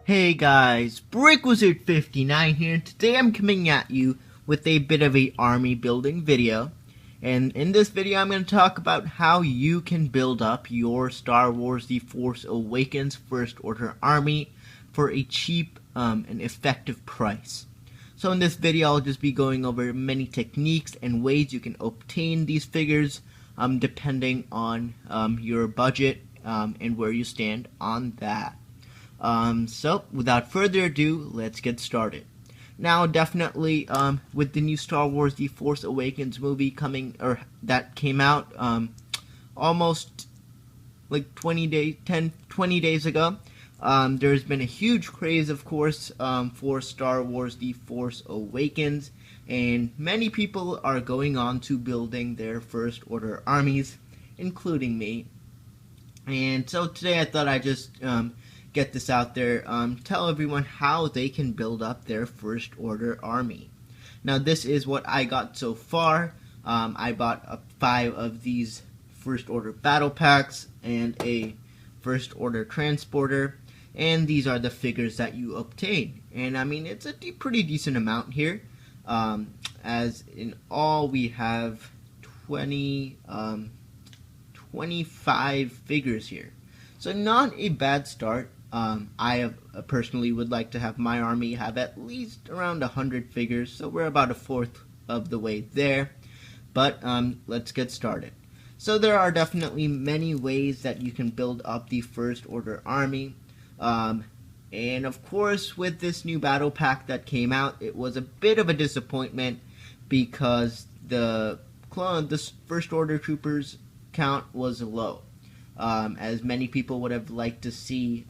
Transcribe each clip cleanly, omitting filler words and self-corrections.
Hey guys, BrickWizard59 here, and today I'm coming at you with a bit of a army building video. And in this video I'm going to talk about how you can build up your Star Wars The Force Awakens First Order army for a cheap and effective price. So in this video I'll just be going over many techniques and ways you can obtain these figures depending on your budget and where you stand on that. So without further ado, let's get started. Now, definitely, with the new Star Wars The Force Awakens movie that came out, almost like 20 days ago, there's been a huge craze, of course, for Star Wars The Force Awakens, and many people are going on to building their First Order armies, including me. And so today I thought I'd just, get this out there, tell everyone how they can build up their First Order army. Now this is what I got so far. I bought 5 of these First Order battle packs and a First Order transporter, and these are the figures that you obtain. And I mean, it's a pretty decent amount here. As in all, we have 25 figures here. So not a bad start. I personally would like to have my army have at least around 100 figures, so we're about a fourth of the way there. But let's get started. So there are definitely many ways that you can build up the First Order army. And of course, with this new battle pack that came out, it was a bit of a disappointment because the First Order troopers count was low. As many people would have liked to see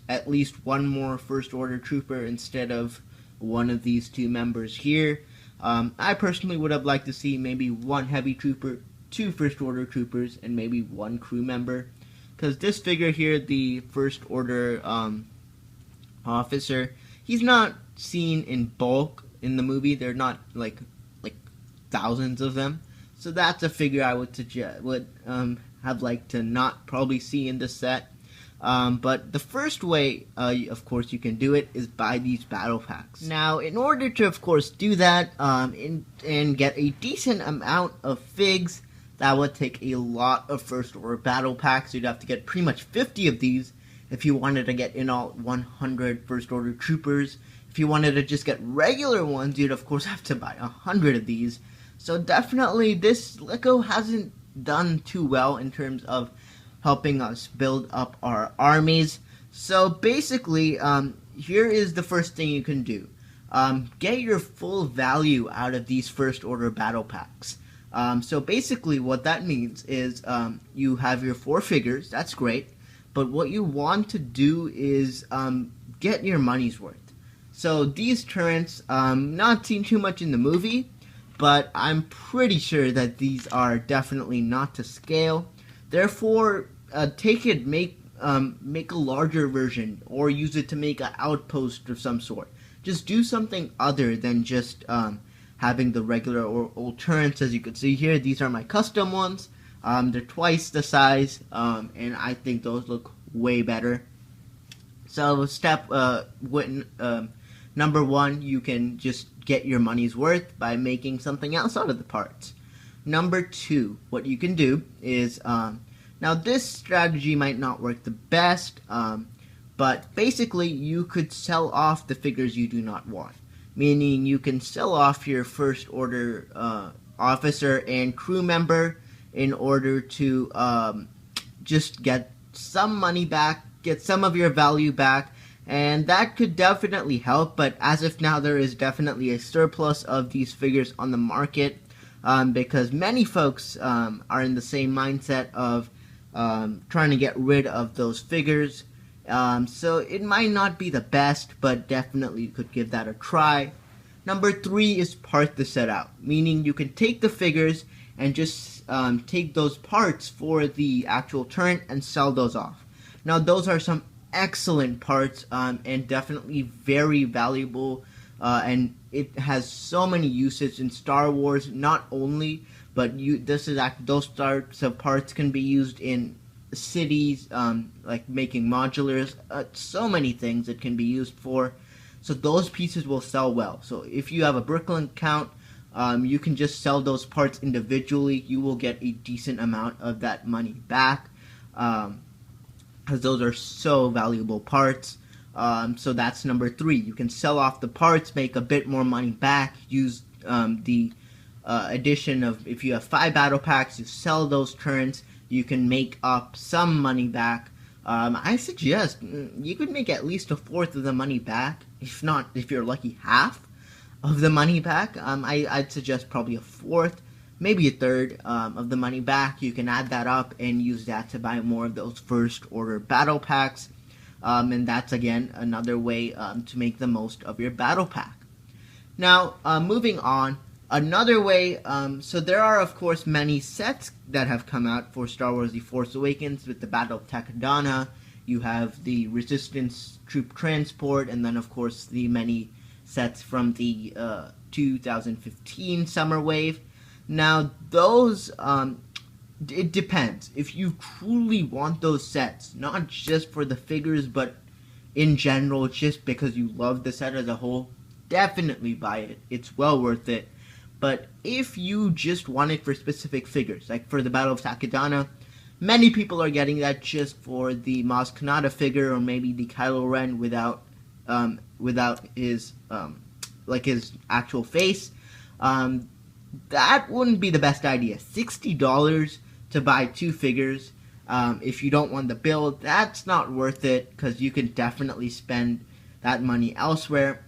at least one more First Order trooper instead of one of these 2 members here. I personally would have liked to see maybe 1 heavy trooper, 2 First Order troopers, and maybe 1 crew member. Because this figure here, the First Order officer, he's not seen in bulk in the movie. They're not like thousands of them. So that's a figure I would have liked to not probably see in the set. But the first way, of course, you can do it is buy these battle packs. Now, in order to, of course, do that and get a decent amount of figs, that would take a lot of First Order battle packs. You'd have to get pretty much 50 of these if you wanted to get in all 100 First Order troopers. If you wanted to just get regular ones, you'd, of course, have to buy 100 of these. So definitely, this LEGO hasn't done too well in terms of helping us build up our armies. So basically, here is the first thing you can do. Get your full value out of these First Order battle packs. So basically what that means is you have your 4 figures, that's great, but what you want to do is get your money's worth. So these turrets, not seen too much in the movie, but I'm pretty sure that these are definitely not to scale. Therefore, make a larger version or use it to make an outpost of some sort. Just do something other than just having the regular or old turrets. As you can see here, these are my custom ones. They're twice the size, and I think those look way better. So number 1, you can just get your money's worth by making something else out of the parts. Number 2, what you can do is, now this strategy might not work the best, but basically you could sell off the figures you do not want. Meaning you can sell off your First Order officer and crew member in order to just get some money back, get some of your value back, and that could definitely help. But as of now, there is definitely a surplus of these figures on the market because many folks are in the same mindset of trying to get rid of those figures. So it might not be the best, but definitely you could give that a try. Number 3 is part the set out, meaning you can take the figures and just take those parts for the actual turret and sell those off. Now those are some excellent parts and definitely very valuable, and it has so many uses in Star Wars. Not only, but those sorts of parts can be used in cities, like making modulars, so many things it can be used for. So those pieces will sell well. So if you have a Bricklink account, you can just sell those parts individually. You will get a decent amount of that money back, because those are so valuable parts. So that's number 3. You can sell off the parts, make a bit more money back, use the addition of, if you have 5 battle packs, you sell those turns, you can make up some money back. I suggest you could make at least a fourth of the money back, if not, if you're lucky, half of the money back. I'd suggest probably a fourth, maybe a third of the money back. You can add that up and use that to buy more of those first order battle packs. And that's, again, another way to make the most of your battle pack. Now, moving on, another way, so there are, of course, many sets that have come out for Star Wars The Force Awakens with the Battle of Takodana. You have the Resistance Troop Transport, and then, of course, the many sets from the 2015 Summer Wave. Now, those, it depends. If you truly want those sets, not just for the figures, but in general, just because you love the set as a whole, definitely buy it. It's well worth it. But if you just want it for specific figures, like for the Battle of Takodana, many people are getting that just for the Maz Kanata figure, or maybe the Kylo Ren without his like his actual face. That wouldn't be the best idea. $60 to buy 2 figures. If you don't want the build, that's not worth it, because you can definitely spend that money elsewhere.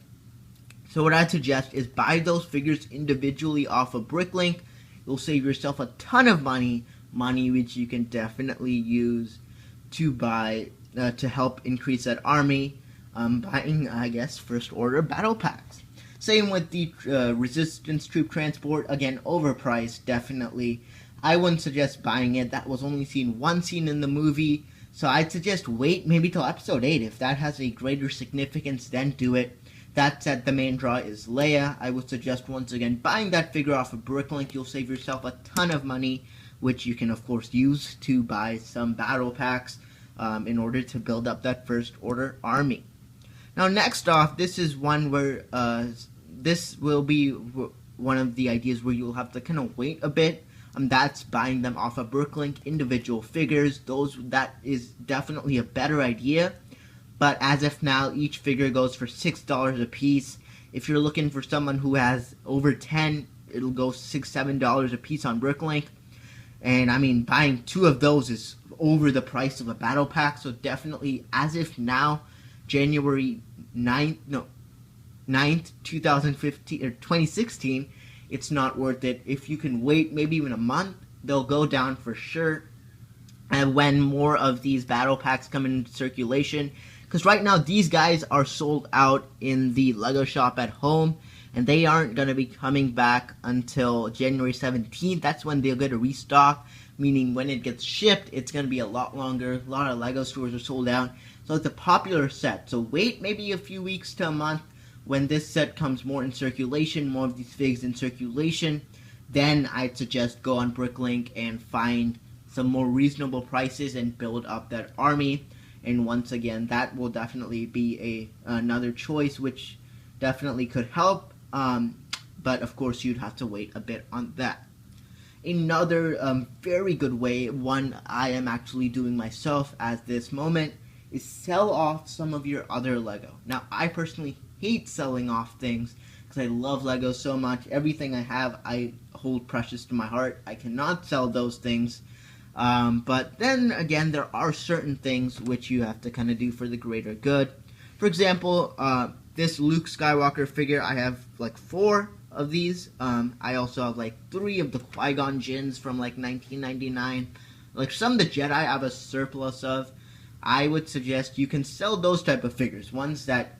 So what I'd suggest is buy those figures individually off of Bricklink. You'll save yourself a ton of money which you can definitely use to buy, to help increase that army, buying, I guess, first order battle packs. Same with the Resistance Troop Transport. Again, overpriced, definitely. I wouldn't suggest buying it. That was only seen one scene in the movie, so I'd suggest wait maybe till episode 8. If that has a greater significance, then do it. That said, the main draw is Leia. I would suggest, once again, buying that figure off of Bricklink. You'll save yourself a ton of money, which you can, of course, use to buy some battle packs in order to build up that first order army. Now, next off, this is one where this will be one of the ideas where you'll have to kind of wait a bit. That's buying them off of Bricklink, individual figures. That is definitely a better idea. But as of now, each figure goes for $6 a piece. If you're looking for someone who has over 10, it'll go $6, $7 a piece on Bricklink. And I mean, buying 2 of those is over the price of a battle pack. So definitely, as of now, January 9th, 2015 or 2016, it's not worth it. If you can wait maybe even a month, they'll go down for sure. And when more of these battle packs come into circulation, because right now these guys are sold out in the Lego shop at home, and they aren't going to be coming back until January 17th. That's when they'll get a restock, meaning when it gets shipped, it's going to be a lot longer. A lot of Lego stores are sold out, so it's a popular set. So wait maybe a few weeks to a month. When this set comes more in circulation, more of these figs in circulation, then I'd suggest go on Bricklink and find some more reasonable prices and build up that army. And once again, that will definitely be another choice, which definitely could help. But of course, you'd have to wait a bit on that. Another very good way, one I am actually doing myself at this moment, is sell off some of your other Lego. Now, I personally hate selling off things because I love Lego so much. Everything I have, I hold precious to my heart. I cannot sell those things. But then again, there are certain things which you have to kind of do for the greater good. For example, this Luke Skywalker figure, I have like 4 of these. I also have like 3 of the Qui-Gon Jinns from like 1999. Like some of the Jedi I have a surplus of. I would suggest you can sell those type of figures, ones that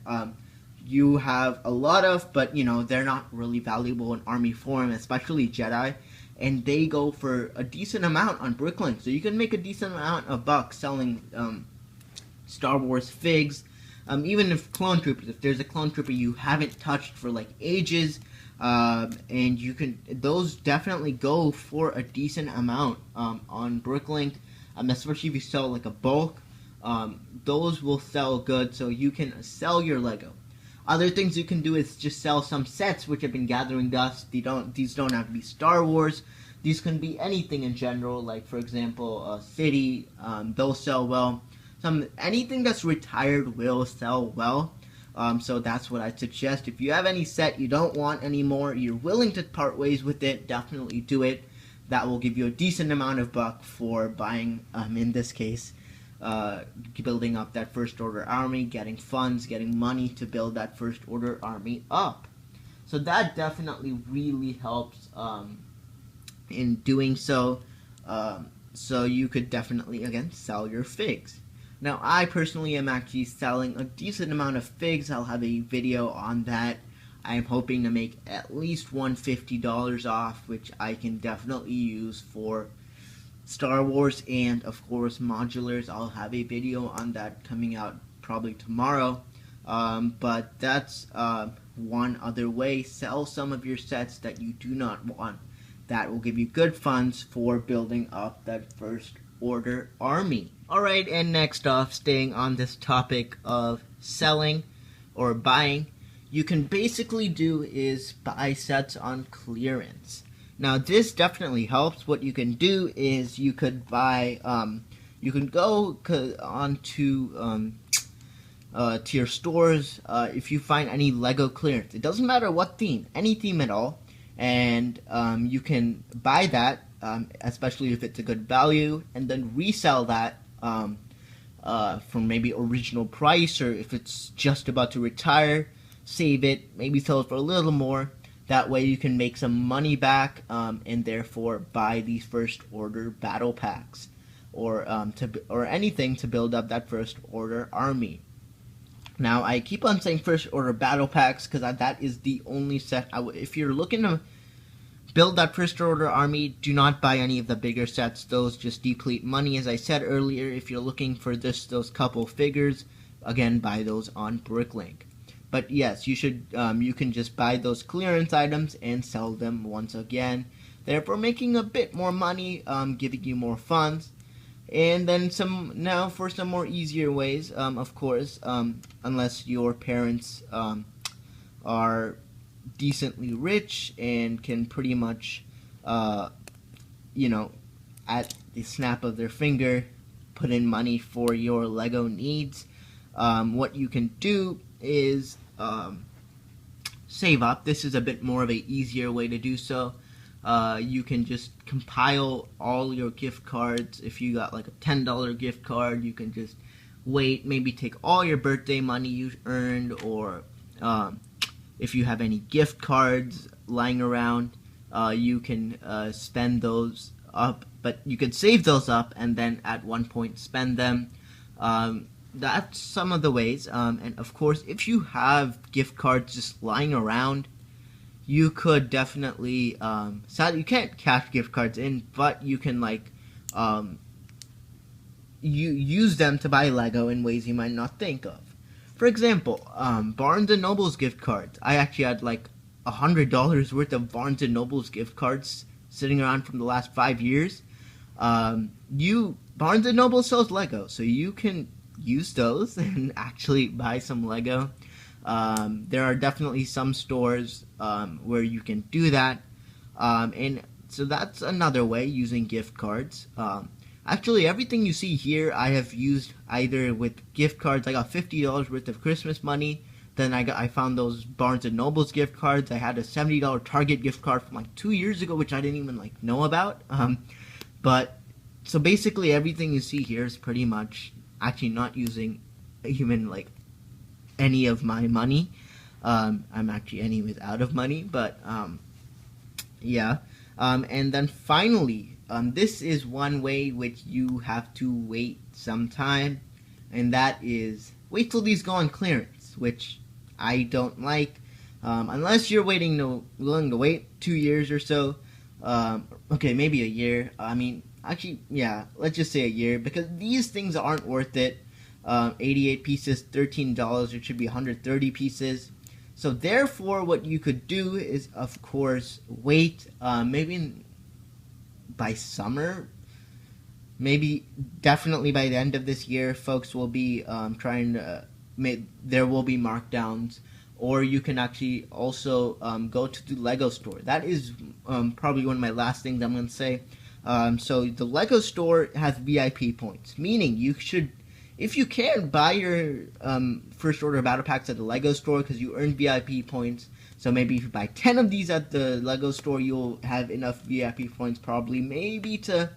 you have a lot of, but you know they're not really valuable in army form, especially Jedi, and they go for a decent amount on Bricklink. So you can make a decent amount of bucks selling Star Wars figs. Even if clone troopers, if there's a clone trooper you haven't touched for like ages, and you can, those definitely go for a decent amount on Bricklink. especially if you sell like a bulk. Those will sell good, so you can sell your Lego. Other things you can do is just sell some sets which have been gathering dust. These don't have to be Star Wars. These can be anything in general, like for example, a city. They'll sell well. Anything that's retired will sell well. So that's what I suggest. If you have any set you don't want anymore, you're willing to part ways with it, definitely do it. That will give you a decent amount of buck for buying, in this case, building up that first order army, getting funds, getting money to build that first order army up. So that definitely really helps in doing so. So you could definitely, again, sell your figs. Now, I personally am actually selling a decent amount of figs. I'll have a video on that. I'm hoping to make at least $150 off, which I can definitely use for Star Wars and, of course, modulars. I'll have a video on that coming out probably tomorrow. But that's one other way. Sell some of your sets that you do not want. That will give you good funds for building up that first order army. Alright, and next off, staying on this topic of selling or buying, you can basically do is buy sets on clearance. Now this definitely helps. What you can do is you could buy, you can go on to your stores if you find any Lego clearance. It doesn't matter what theme, any theme at all, and you can buy that, especially if it's a good value, and then resell that for maybe original price, or if it's just about to retire, save it, maybe sell it for a little more. That way you can make some money back, and therefore buy these first order battle packs, or anything to build up that first order army. Now I keep on saying first order battle packs because that is the only set if you're looking to build that first order army, do not buy any of the bigger sets. Those just deplete money. As I said earlier, if you're looking for those couple figures, again, buy those on Bricklink. But yes, you should. You can just buy those clearance items and sell them once again, therefore making a bit more money, giving you more funds. And then now for some more easier ways, of course, unless your parents are decently rich and can pretty much, at the snap of their finger, put in money for your Lego needs. What you can do is save up. This is a bit more of a easier way to do so. You can just compile all your gift cards. If you got like a $10 gift card, you can just wait, maybe take all your birthday money you earned, or if you have any gift cards lying around, you can spend those up, but you could save those up and then at one point spend them. That's some of the ways, and of course, if you have gift cards just lying around, you could definitely, sadly, you can't cash gift cards in, but you can, you use them to buy Lego in ways you might not think of. For example, Barnes & Noble's gift cards. I actually had like $100 worth of Barnes & Noble's gift cards sitting around from the last 5 years. Barnes & Noble sells Lego, so you can use those and actually buy some Lego. There are definitely some stores where you can do that, and so that's another way, using gift cards. Actually, everything you see here I have used either with gift cards. I got $50 worth of Christmas money. Then I found those Barnes & Noble's gift cards. I had a $70 Target gift card from like 2 years ago, which I didn't even know about. But so basically everything you see here is pretty much actually not using even any of my money. I'm actually anyways out of money, but yeah. And then finally, this is one way which you have to wait some time, and that is wait till these go on clearance, which I don't like, unless you're willing to wait 2 years or so. Okay, maybe a year. I mean, actually, yeah, let's just say a year, because these things aren't worth it. 88 pieces, $13. It should be 130 pieces. So therefore, what you could do is, of course, wait, maybe by summer, maybe definitely by the end of this year, folks will be trying to there will be markdowns, or you can actually also go to the Lego store. That is probably one of my last things I'm going to say. So the Lego store has VIP points, meaning you should, if you can, buy your first order battle packs at the Lego store because you earn VIP points. So maybe if you buy 10 of these at the Lego store, you'll have enough VIP points probably maybe to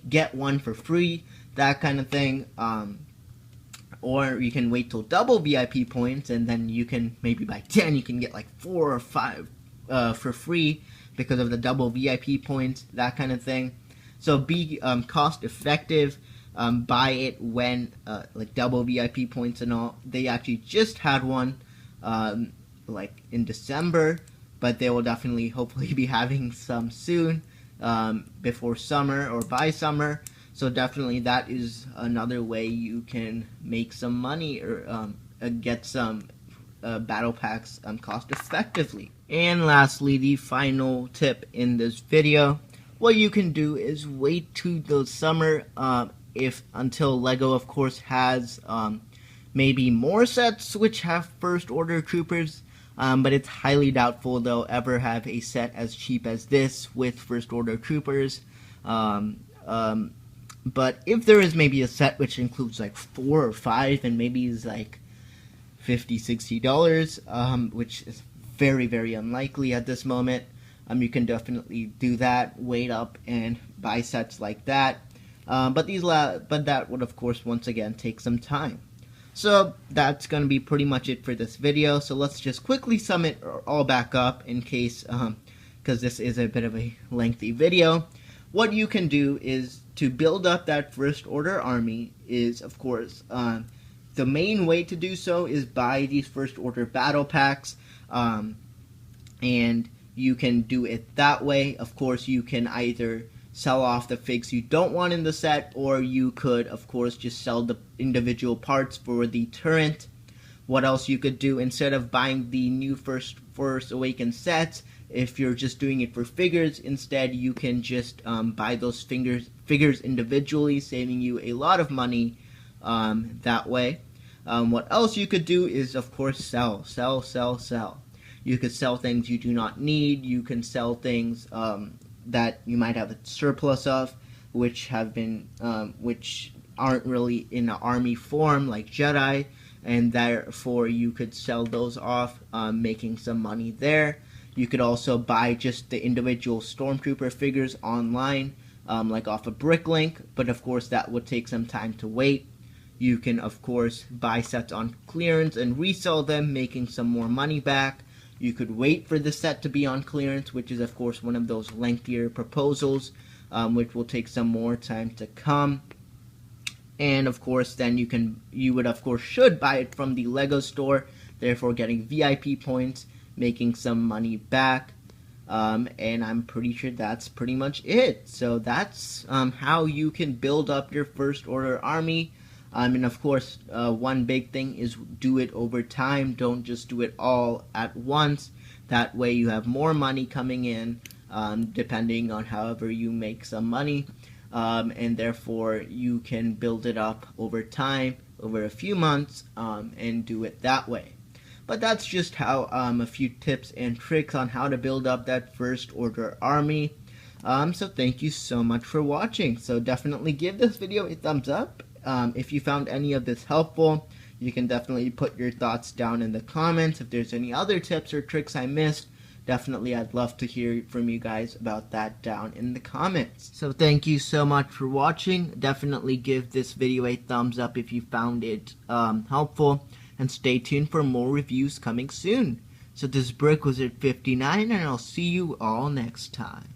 get one for free, that kind of thing. Or you can wait till double VIP points, and then you can maybe buy 10, you can get like 4 or 5 for free because of the double VIP points, that kind of thing. So be cost effective. Buy it when like double VIP points and all. They actually just had one like in December, but they will definitely hopefully be having some soon before summer or by summer. So definitely that is another way you can make some money or get some battle packs cost effectively. And lastly, the final tip in this video, what you can do is wait to the summer until Lego of course has maybe more sets which have first order troopers, but it's highly doubtful they'll ever have a set as cheap as this with first order troopers. But if there is maybe a set which includes like 4 or 5 and maybe is like $50-$60, which is very, very unlikely at this moment, you can definitely do that, wait up and buy sets like that. But that would of course once again take some time. So that's going to be pretty much it for this video. So let's just quickly sum it all back up in case, because this is a bit of a lengthy video. What you can do is to build up that first order army is, of course, the main way to do so is buy these first order battle packs, and you can do it that way. Of course, you can either sell off the figs you don't want in the set, or you could, of course, just sell the individual parts for the turret. What else you could do, instead of buying the new Force Awakens sets, if you're just doing it for figures, instead you can just buy those figures individually, saving you a lot of money that way. What else you could do is, of course, sell. You could sell things you do not need. You can sell things that you might have a surplus of, which aren't really in an army form like Jedi, and therefore you could sell those off, making some money there. You could also buy just the individual Stormtrooper figures online, like off of Bricklink, but of course that would take some time to wait. You can of course buy sets on clearance and resell them, making some more money back. You could wait for the set to be on clearance, which is of course one of those lengthier proposals, which will take some more time to come. And of course then you would of course should buy it from the Lego store, therefore getting VIP points, making some money back, and I'm pretty sure that's pretty much it. So that's how you can build up your first order army. And of course, one big thing is do it over time. Don't just do it all at once. That way you have more money coming in, depending on however you make some money, and therefore you can build it up over time, over a few months, and do it that way. But that's just how a few tips and tricks on how to build up that first order army. So thank you so much for watching. So definitely give this video a thumbs up. If you found any of this helpful, you can definitely put your thoughts down in the comments. If there's any other tips or tricks I missed, definitely I'd love to hear from you guys about that down in the comments. So thank you so much for watching. Definitely give this video a thumbs up if you found it helpful. And stay tuned for more reviews coming soon. So this is Brick Wizard 59, and I'll see you all next time.